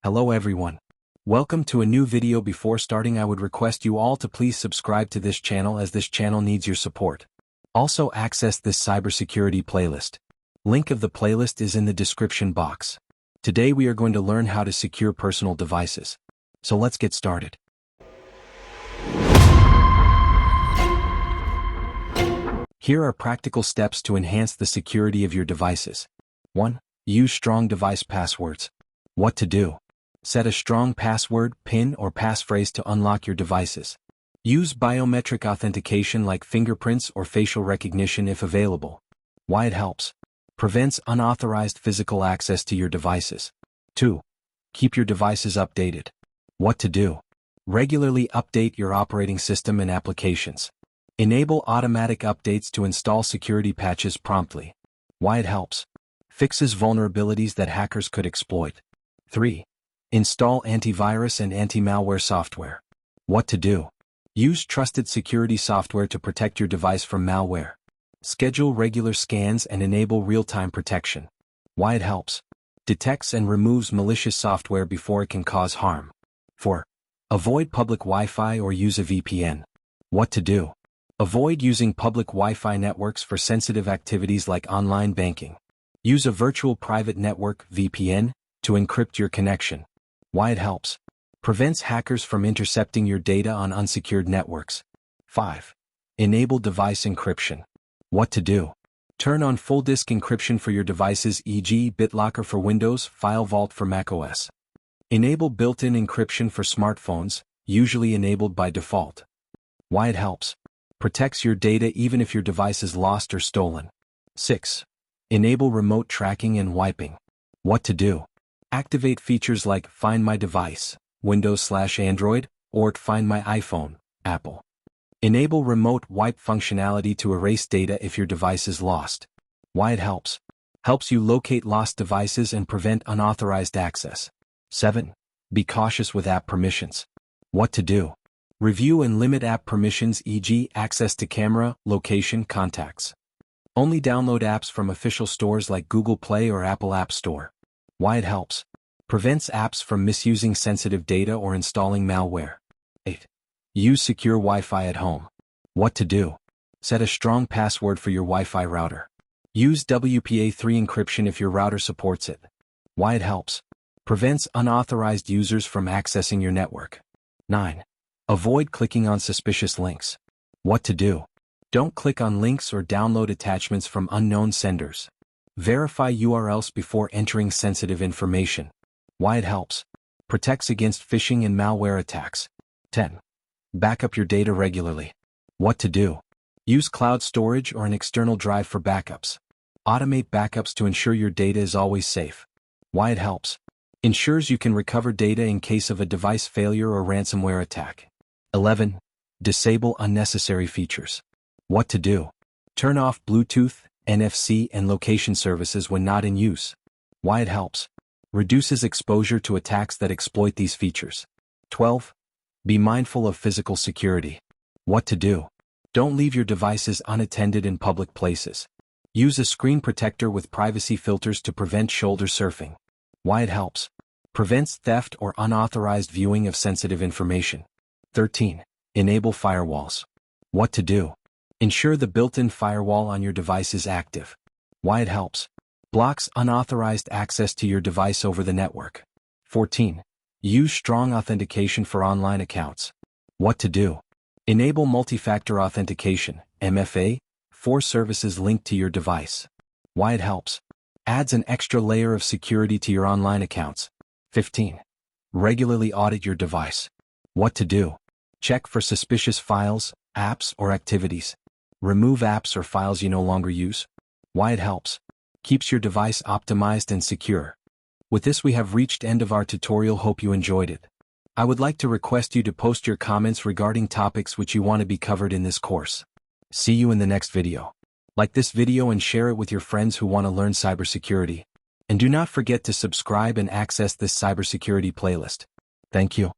Hello everyone. Welcome to a new video. Before starting, I would request you all to please subscribe to this channel as this channel needs your support. Also access this cybersecurity playlist. Link of the playlist is in the description box. Today we are going to learn how to secure personal devices. So let's get started. Here are practical steps to enhance the security of your devices. 1. Use strong device passwords. What to do? Set a strong password, PIN, or passphrase to unlock your devices. Use biometric authentication like fingerprints or facial recognition if available. Why it helps? Prevents unauthorized physical access to your devices. 2. Keep your devices updated. What to do? Regularly update your operating system and applications. Enable automatic updates to install security patches promptly. Why it helps? Fixes vulnerabilities that hackers could exploit. 3. Install antivirus and anti-malware software. What to do? Use trusted security software to protect your device from malware. Schedule regular scans and enable real-time protection. Why it helps? Detects and removes malicious software before it can cause harm. 4. Avoid public Wi-Fi or use a VPN. What to do? Avoid using public Wi-Fi networks for sensitive activities like online banking. Use a virtual private network, VPN, to encrypt your connection. Why it helps? Prevents hackers from intercepting your data on unsecured networks. 5. Enable device encryption. What to do? Turn on full disk encryption for your devices, e.g. BitLocker for Windows, FileVault for macOS. Enable built-in encryption for smartphones, usually enabled by default. Why it helps? Protects your data even if your device is lost or stolen. 6. Enable remote tracking and wiping. What to do? Activate features like Find My Device, Windows/Android, or Find My iPhone, Apple. Enable remote wipe functionality to erase data if your device is lost. Why it helps? Helps you locate lost devices and prevent unauthorized access. 7. Be cautious with app permissions. What to do? Review and limit app permissions, e.g. access to camera, location, contacts. Only download apps from official stores like Google Play or Apple App Store. Why it helps? Prevents apps from misusing sensitive data or installing malware. 8. Use secure Wi-Fi at home. What to do? Set a strong password for your Wi-Fi router. Use WPA3 encryption if your router supports it. Why it helps? Prevents unauthorized users from accessing your network. 9. Avoid clicking on suspicious links. What to do? Don't click on links or download attachments from unknown senders. Verify URLs before entering sensitive information. Why it helps? Protects against phishing and malware attacks. 10. Backup your data regularly. What to do? Use cloud storage or an external drive for backups. Automate backups to ensure your data is always safe. Why it helps? Ensures you can recover data in case of a device failure or ransomware attack. 11. Disable unnecessary features. What to do? Turn off Bluetooth, NFC, and location services when not in use. Why it helps? Reduces exposure to attacks that exploit these features. 12. Be mindful of physical security. What to do? Don't leave your devices unattended in public places. Use a screen protector with privacy filters to prevent shoulder surfing. Why it helps? Prevents theft or unauthorized viewing of sensitive information. 13. Enable firewalls. What to do? Ensure the built-in firewall on your device is active. Why it helps? Blocks unauthorized access to your device over the network. 14. Use strong authentication for online accounts. What to do? Enable multi-factor authentication, MFA, for services linked to your device. Why it helps? Adds an extra layer of security to your online accounts. 15. Regularly audit your device. What to do? Check for suspicious files, apps, or activities. Remove apps or files you no longer use. Why it helps? Keeps your device optimized and secure. With this we have reached end of our tutorial. Hope you enjoyed it. I would like to request you to post your comments regarding topics which you want to be covered in this course. See you in the next video. Like this video and share it with your friends who want to learn cybersecurity. And do not forget to subscribe and access this cybersecurity playlist. Thank you.